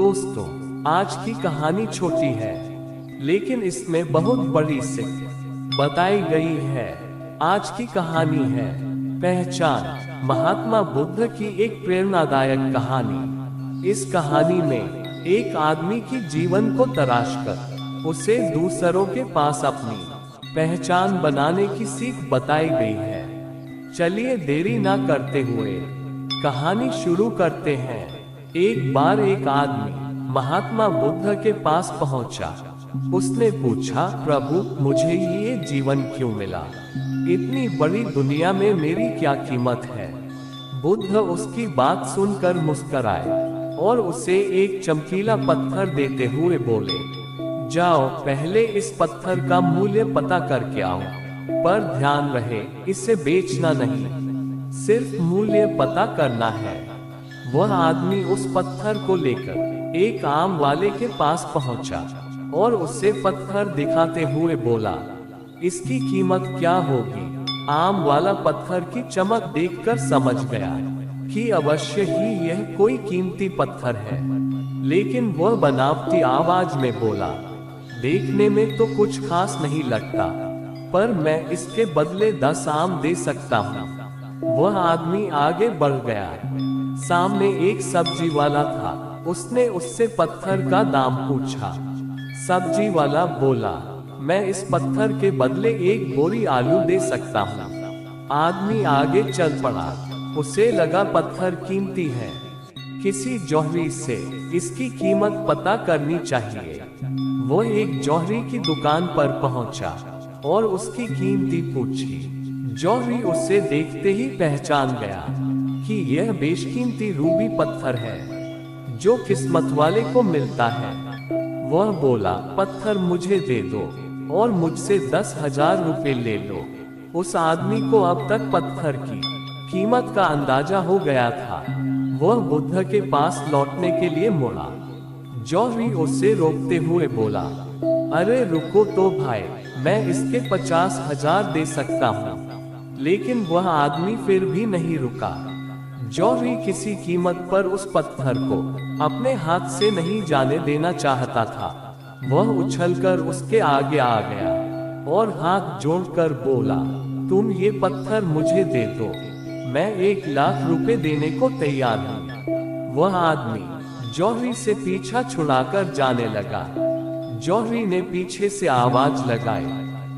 दोस्तों, आज की कहानी छोटी है, लेकिन इसमें बहुत बड़ी सीख बताई गई है। आज की कहानी है पहचान, महात्मा बुद्ध की एक प्रेरणादायक कहानी। इस कहानी में एक आदमी की जीवन को तराशकर उसे दूसरों के पास अपनी पहचान बनाने की सीख बताई गई है। चलिए देरी ना करते हुए कहानी शुरू करते हैं। एक बार एक आदमी महात्मा बुद्ध के पास पहुंचा। उसने पूछा, प्रभु, मुझे ये जीवन क्यों मिला? इतनी बड़ी दुनिया में मेरी क्या कीमत है? बुद्ध उसकी बात सुनकर मुस्कुराए और उसे एक चमकीला पत्थर देते हुए बोले, जाओ, पहले इस पत्थर का मूल्य पता करके आओ, पर ध्यान रहे, इसे बेचना नहीं, सिर्फ मूल्य पता करना है। वह आदमी उस पत्थर को लेकर एक आम वाले के पास पहुंचा और उसे पत्थर दिखाते हुए बोला, इसकी कीमत क्या होगी? आम वाला पत्थर की चमक देखकर समझ गया कि अवश्य ही यह कोई कीमती पत्थर है, लेकिन वह बनावटी आवाज में बोला, देखने में तो कुछ खास नहीं लगता, पर मैं इसके बदले 10 आम दे सकता हूँ। वह आदमी आगे बढ़ गया। सामने एक सब्जी वाला था। उसने उससे पत्थर का दाम पूछा। सब्जी वाला बोला, मैं इस पत्थर के बदले एक बोरी आलू दे सकता हूँ। आदमी आगे चल पड़ा। उसे लगा पत्थर कीमती है, किसी जौहरी से इसकी कीमत पता करनी चाहिए। वो एक जौहरी की दुकान पर पहुंचा और उसकी कीमती पूछी। जौहरी उसे देखते ही पहचान गया कि यह बेशकीमती रूबी पत्थर है जो किस्मत वाले को मिलता है। वह बोला, पत्थर मुझे दे दो और मुझसे 10,000 रुपए ले लो। उस आदमी को अब तक पत्थर की कीमत का अंदाजा हो गया था। वह बुद्ध के पास लौटने के लिए मुड़ा। जौहरी उसे रोकते हुए बोला, अरे रुको तो भाई, मैं इसके 50,000 दे सकता हूँ। लेकिन वह आदमी फिर भी नहीं रुका। जौहरी किसी कीमत पर उस पत्थर को अपने हाथ से नहीं जाने देना चाहता था। वह उछलकर उसके आगे आ गया और हाथ जोड़कर बोला, तुम ये पत्थर मुझे दे दो, मैं 1,00,000 रुपए देने को तैयार हूँ। वह आदमी जौहरी से पीछा छुड़ाकर जाने लगा। जौहरी ने पीछे से आवाज लगाई,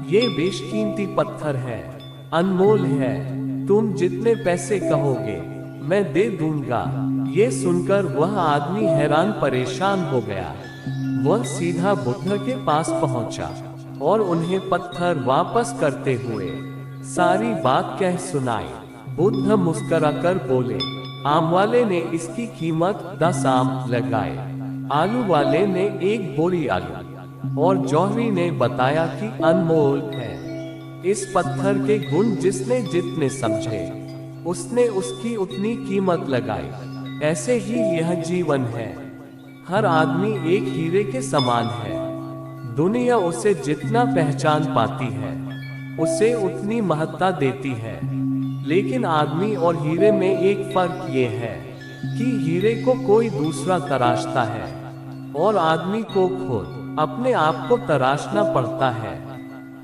ये बेशकीमती पत्थर है, अनमोल है, तुम जितने पैसे कहोगे मैं दे दूंगा। ये सुनकर वह आदमी हैरान परेशान हो गया। वह सीधा बुद्ध के पास पहुंचा और उन्हें पत्थर वापस करते हुए सारी बात कह सुनाई। बुद्ध मुस्कुराकर बोले, आम वाले ने इसकी कीमत 10 आम लगाए, आलू वाले ने 1 बोरी आलू, और जौहरी ने बताया कि अनमोल है। इस पत्थर के गुण जिसने जितने समझे, उसने उसकी उतनी कीमत लगाई। ऐसे ही यह जीवन है। हर आदमी एक हीरे के समान है। दुनिया उसे जितना पहचान पाती है, उसे उतनी महत्ता देती है। लेकिन आदमी और हीरे में एक फर्क ये है कि हीरे को कोई दूसरा तराशता है और आदमी को खुद अपने आप को तराशना पड़ता है।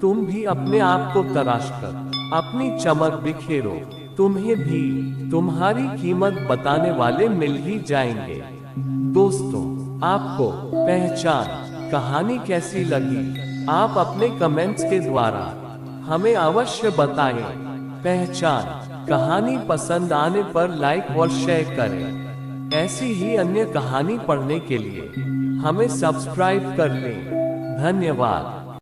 तुम भी अपने आप को तराशकर अपनी चमक बिखेरो, तुम्हें भी तुम्हारी कीमत बताने वाले मिल ही जाएंगे। दोस्तों, आपको पहचान कहानी कैसी लगी? आप अपने कमेंट्स के द्वारा हमें अवश्य बताएं। पहचान कहानी पसंद आने पर लाइक और शेयर करें। ऐसी ही अन्य कहानी पढ़ने के लिए हमें सब्सक्राइब कर लें। धन्यवाद।